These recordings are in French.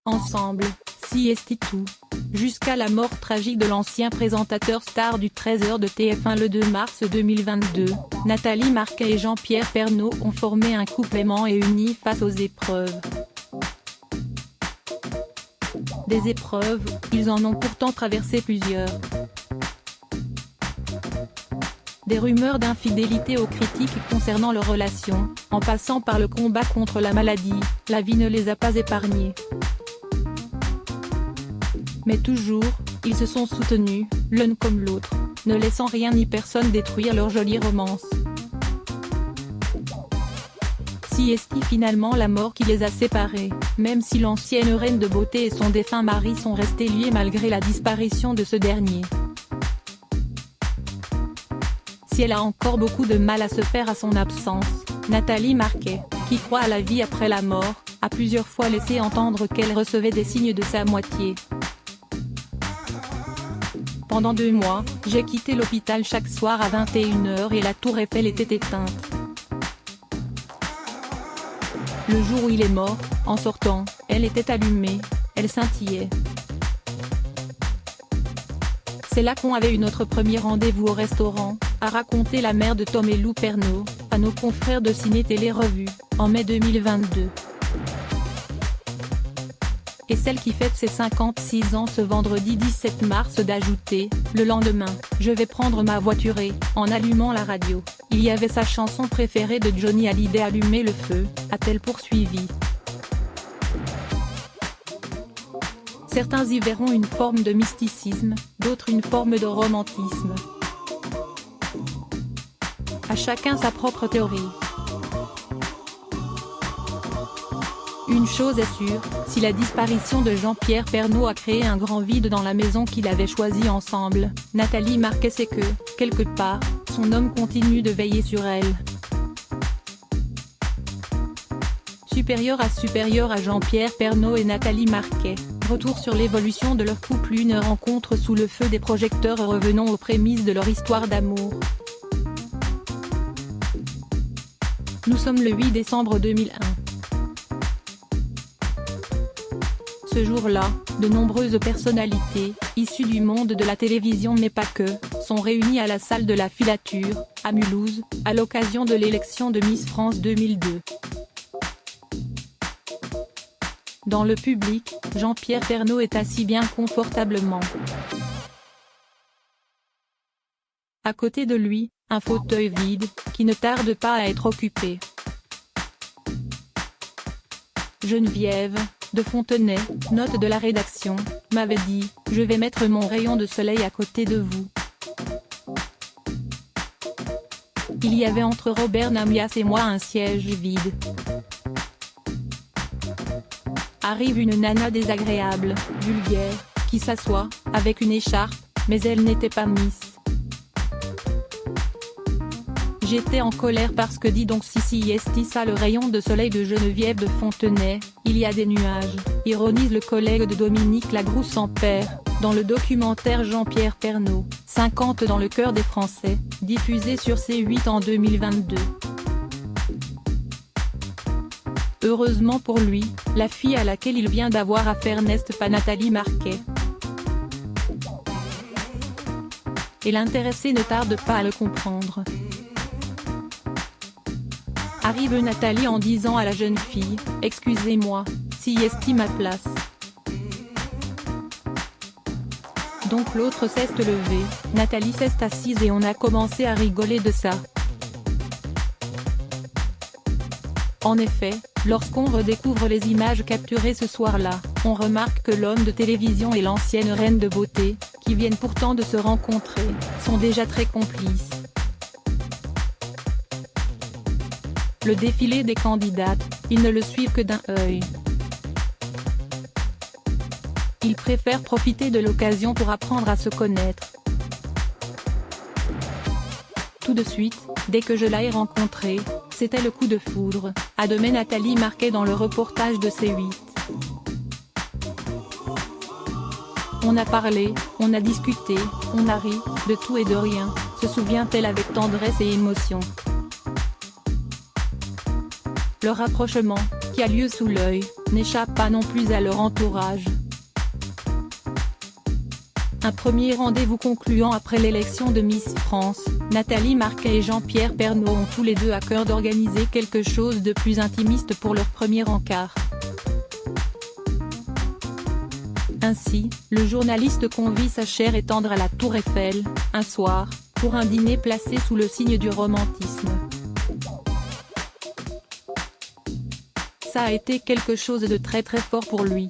Ensemble, CST2. Jusqu'à la mort tragique de l'ancien présentateur star du 13h de TF1 le 2 mars 2022, Nathalie Marquet et Jean-Pierre Pernaut ont formé un couple aimant et uni face aux épreuves. Des épreuves, ils en ont pourtant traversé plusieurs. Des rumeurs d'infidélité aux critiques concernant leur relation, en passant par le combat contre la maladie, la vie ne les a pas épargnés. Mais toujours, ils se sont soutenus, l'un comme l'autre, ne laissant rien ni personne détruire leur jolie romance. Si est-il finalement la mort qui les a séparés, même si l'ancienne reine de beauté et son défunt mari sont restés liés malgré la disparition de ce dernier. Si elle a encore beaucoup de mal à se faire à son absence, Nathalie Marquet, qui croit à la vie après la mort, a plusieurs fois laissé entendre qu'elle recevait des signes de sa moitié. Pendant 2 mois, j'ai quitté l'hôpital chaque soir à 21h et la tour Eiffel était éteinte. Le jour où il est mort, en sortant, elle était allumée, elle scintillait. C'est là qu'on avait eu notre premier rendez-vous au restaurant, a raconté la mère de Tom et Lou Pernaut, à nos confrères de Ciné Télé Revue, en mai 2022. Et celle qui fête ses 56 ans ce vendredi 17 mars d'ajouter, le lendemain, je vais prendre ma voiture et, en allumant la radio, il y avait sa chanson préférée de Johnny Hallyday Allumer le feu, a-t-elle poursuivi. Certains y verront une forme de mysticisme, d'autres une forme de romantisme. À chacun sa propre théorie. Une chose est sûre, si la disparition de Jean-Pierre Pernaut a créé un grand vide dans la maison qu'ils avaient choisie ensemble, Nathalie Marquet sait que, quelque part, son homme continue de veiller sur elle. Supérieur à Jean-Pierre Pernaut et Nathalie Marquet, retour sur l'évolution de leur couple, une rencontre sous le feu des projecteurs. Revenons aux prémices de leur histoire d'amour. Nous sommes le 8 décembre 2001. Ce jour-là, de nombreuses personnalités, issues du monde de la télévision mais pas que, sont réunies à la salle de la Filature, à Mulhouse, à l'occasion de l'élection de Miss France 2002. Dans le public, Jean-Pierre Pernaut est assis bien confortablement. À côté de lui, un fauteuil vide, qui ne tarde pas à être occupé. Geneviève, de Fontenay, note de la rédaction, m'avait dit « Je vais mettre mon rayon de soleil à côté de vous ». Il y avait entre Robert Namias et moi un siège vide. Arrive une nana désagréable, vulgaire, qui s'assoit, avec une écharpe, mais elle n'était pas Miss. J'étais en colère parce que dis donc si est ça le rayon de soleil de Geneviève de Fontenay, il y a des nuages, ironise le collègue de Dominique Lagrousse-Ampère, dans le documentaire Jean-Pierre Pernaut, 50 dans le cœur des Français, diffusé sur C8 en 2022. Heureusement pour lui, la fille à laquelle il vient d'avoir affaire n'est pas Nathalie Marquet. Et l'intéressé ne tarde pas à le comprendre. Arrive Nathalie en disant à la jeune fille « Excusez-moi, si est ma place ». Donc l'autre s'est levé, Nathalie s'est assise et on a commencé à rigoler de ça. En effet, lorsqu'on redécouvre les images capturées ce soir-là, on remarque que l'homme de télévision et l'ancienne reine de beauté, qui viennent pourtant de se rencontrer, sont déjà très complices. Le défilé des candidates, ils ne le suivent que d'un œil. Ils préfèrent profiter de l'occasion pour apprendre à se connaître. Tout de suite, dès que je l'ai rencontré, c'était le coup de foudre, admet Nathalie Marquet dans le reportage de C8. On a parlé, on a discuté, on a ri, de tout et de rien, se souvient-elle avec tendresse et émotion. Le rapprochement, qui a lieu sous l'œil, n'échappe pas non plus à leur entourage. Un premier rendez-vous concluant après l'élection de Miss France, Nathalie Marquet et Jean-Pierre Pernaut ont tous les deux à cœur d'organiser quelque chose de plus intimiste pour leur premier encart. Ainsi, le journaliste convie sa chère et tendre à la Tour Eiffel, un soir, pour un dîner placé sous le signe du romantisme. Ça a été quelque chose de très fort pour lui.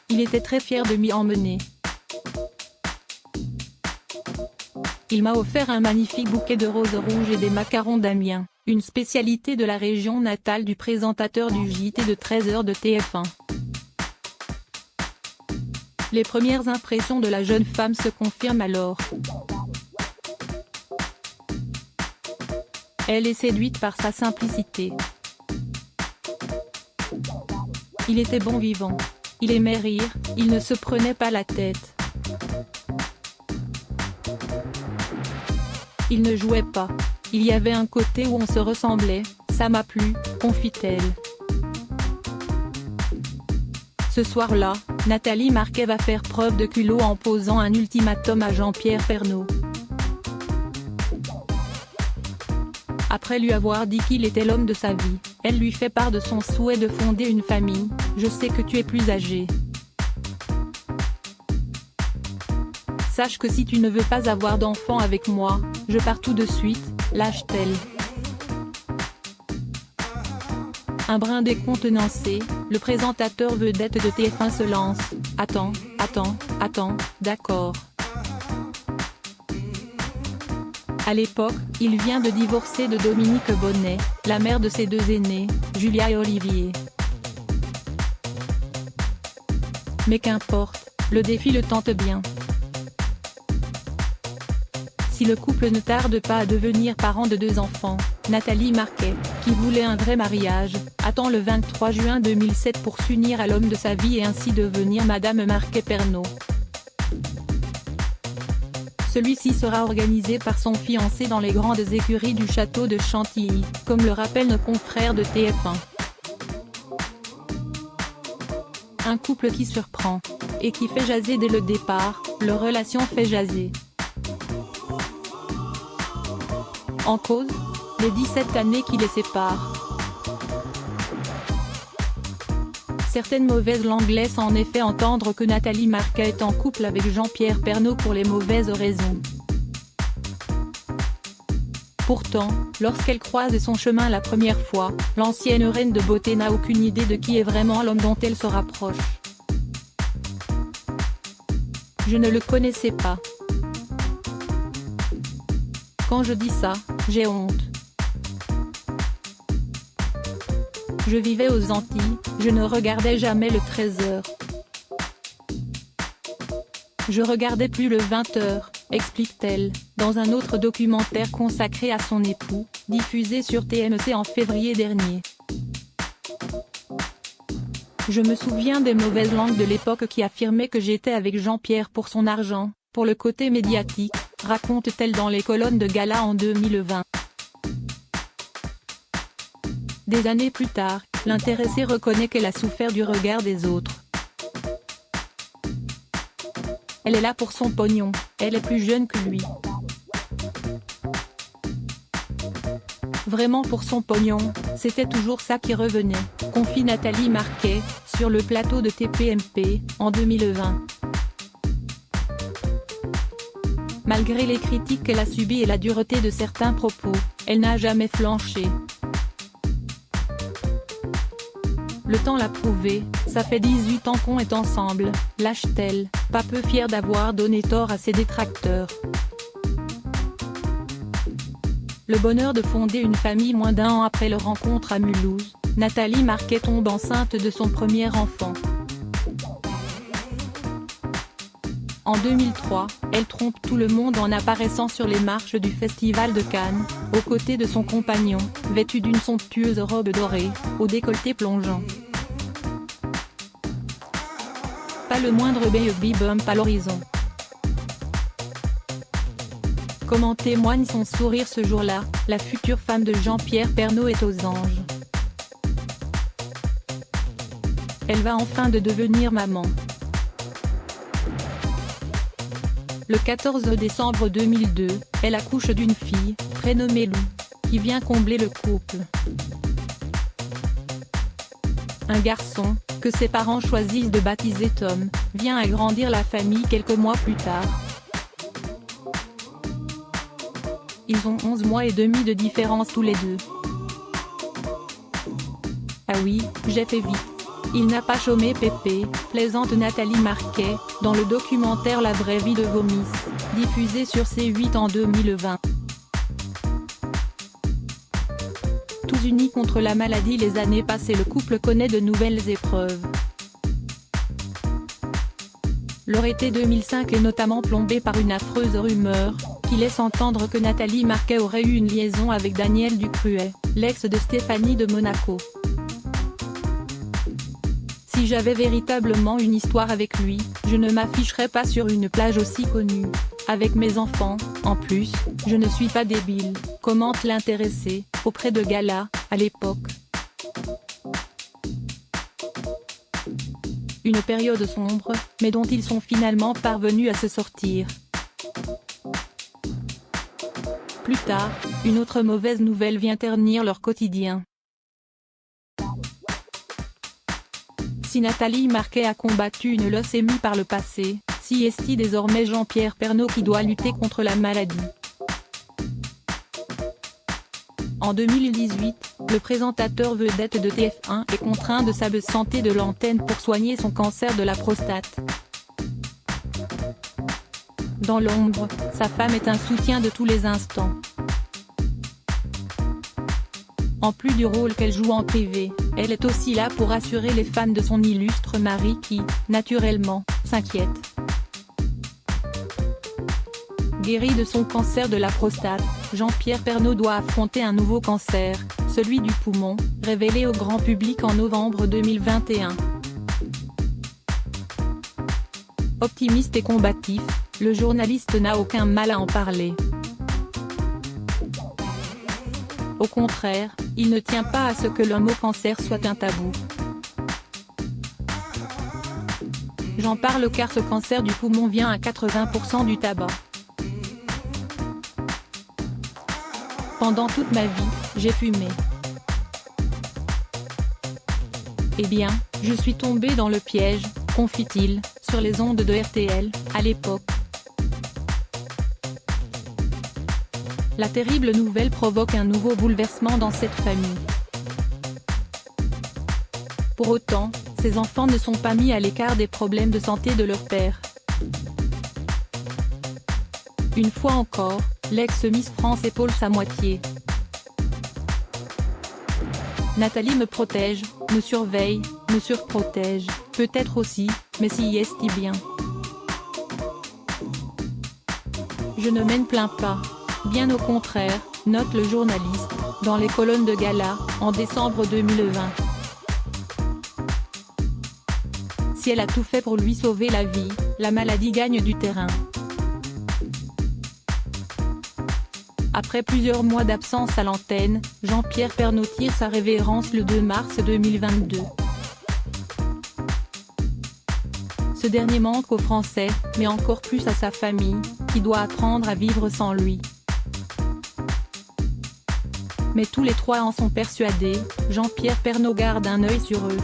Il était très fier de m'y emmener. Il m'a offert un magnifique bouquet de roses rouges et des macarons d'Amiens, une spécialité de la région natale du présentateur du JT de 13h de TF1. Les premières impressions de la jeune femme se confirment alors. Elle est séduite par sa simplicité. Il était bon vivant. Il aimait rire, il ne se prenait pas la tête. Il ne jouait pas. Il y avait un côté où on se ressemblait, ça m'a plu, confie-t-elle. Ce soir-là, Nathalie Marquet va faire preuve de culot en posant un ultimatum à Jean-Pierre Pernaut. Après lui avoir dit qu'il était l'homme de sa vie, elle lui fait part de son souhait de fonder une famille. « Je sais que tu es plus âgé. Sache que si tu ne veux pas avoir d'enfant avec moi, je pars tout de suite », lâche-t-elle. Un brin décontenancé, le présentateur vedette de TF1 se lance. « Attends, d'accord. » À l'époque, il vient de divorcer de Dominique Bonnet, la mère de ses deux aînés, Julia et Olivier. Mais qu'importe, le défi le tente bien. Si le couple ne tarde pas à devenir parent de 2 enfants, Nathalie Marquet, qui voulait un vrai mariage, attend le 23 juin 2007 pour s'unir à l'homme de sa vie et ainsi devenir Madame Marquet-Pernaut. Celui-ci sera organisé par son fiancé dans les grandes écuries du château de Chantilly, comme le rappellent nos confrères de TF1. Un couple qui surprend. Et qui fait jaser dès le départ, leur relation fait jaser. En cause, les 17 années qui les séparent. Certaines mauvaises langues laissent en effet entendre que Nathalie Marquet est en couple avec Jean-Pierre Pernaut pour les mauvaises raisons. Pourtant, lorsqu'elle croise son chemin la première fois, l'ancienne reine de beauté n'a aucune idée de qui est vraiment l'homme dont elle se rapproche. Je ne le connaissais pas. Quand je dis ça, j'ai honte. Je vivais aux Antilles, je ne regardais jamais le 13h. Je regardais plus le 20h, explique-t-elle, dans un autre documentaire consacré à son époux, diffusé sur TMC en février dernier. Je me souviens des mauvaises langues de l'époque qui affirmaient que j'étais avec Jean-Pierre pour son argent, pour le côté médiatique, raconte-t-elle dans les colonnes de Gala en 2020. Des années plus tard, l'intéressée reconnaît qu'elle a souffert du regard des autres. Elle est là pour son pognon, elle est plus jeune que lui. Vraiment pour son pognon, c'était toujours ça qui revenait, confie Nathalie Marquet, sur le plateau de TPMP, en 2020. Malgré les critiques qu'elle a subies et la dureté de certains propos, elle n'a jamais flanché. Le temps l'a prouvé, ça fait 18 ans qu'on est ensemble, lâche-t-elle, pas peu fière d'avoir donné tort à ses détracteurs. Le bonheur de fonder une famille moins d'1 an après leur rencontre à Mulhouse, Nathalie Marquet tombe enceinte de son premier enfant. En 2003, elle trompe tout le monde en apparaissant sur les marches du Festival de Cannes, aux côtés de son compagnon, vêtu d'une somptueuse robe dorée, au décolleté plongeant. Pas le moindre baby bump à l'horizon. Comme en témoigne son sourire ce jour-là, la future femme de Jean-Pierre Pernaut est aux anges. Elle va enfin de devenir maman. Le 14 décembre 2002, elle accouche d'une fille, prénommée Lou, qui vient combler le couple. Un garçon, que ses parents choisissent de baptiser Tom, vient agrandir la famille quelques mois plus tard. Ils ont 11 mois et demi de différence tous les deux. Ah oui, j'ai fait vite. Il n'a pas chômé Pépé, plaisante Nathalie Marquet, dans le documentaire La vraie vie de Gomis, diffusé sur C8 en 2020. Tous unis contre la maladie les années passées, le couple connaît de nouvelles épreuves. Leur été 2005 est notamment plombé par une affreuse rumeur, qui laisse entendre que Nathalie Marquet aurait eu une liaison avec Daniel Ducruet, l'ex de Stéphanie de Monaco. Si j'avais véritablement une histoire avec lui, je ne m'afficherais pas sur une plage aussi connue. Avec mes enfants, en plus, je ne suis pas débile, commente l'intéressé, auprès de Gala, à l'époque. Une période sombre, mais dont ils sont finalement parvenus à se sortir. Plus tard, une autre mauvaise nouvelle vient ternir leur quotidien. Si Nathalie Marquet a combattu une leucémie par le passé, si est-il désormais Jean-Pierre Pernaut qui doit lutter contre la maladie. En 2018, le présentateur vedette de TF1 est contraint de s'absenter de l'antenne pour soigner son cancer de la prostate. Dans l'ombre, sa femme est un soutien de tous les instants. En plus du rôle qu'elle joue en privé, elle est aussi là pour rassurer les fans de son illustre mari qui, naturellement, s'inquiètent. Guéri de son cancer de la prostate, Jean-Pierre Pernaut doit affronter un nouveau cancer, celui du poumon, révélé au grand public en novembre 2021. Optimiste et combatif, le journaliste n'a aucun mal à en parler. Au contraire, il ne tient pas à ce que le mot cancer soit un tabou. J'en parle car ce cancer du poumon vient à 80% du tabac. Pendant toute ma vie, j'ai fumé. Eh bien, je suis tombé dans le piège, confie-t-il, sur les ondes de RTL, à l'époque. La terrible nouvelle provoque un nouveau bouleversement dans cette famille. Pour autant, ces enfants ne sont pas mis à l'écart des problèmes de santé de leur père. Une fois encore, l'ex-Miss France épaule sa moitié. Nathalie me protège, me surveille, me surprotège, peut-être aussi, mais si est-il bien. Je ne m'en plains pas. Bien au contraire, note le journaliste, dans les colonnes de Gala, en décembre 2020. Si elle a tout fait pour lui sauver la vie, la maladie gagne du terrain. Après plusieurs mois d'absence à l'antenne, Jean-Pierre Pernaut tire sa révérence le 2 mars 2022. Ce dernier manque aux Français, mais encore plus à sa famille, qui doit apprendre à vivre sans lui. Mais tous les trois en sont persuadés, Jean-Pierre Pernaut garde un œil sur eux.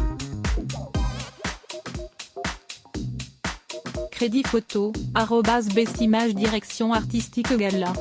Crédit photo, @bestimage direction artistique Gala.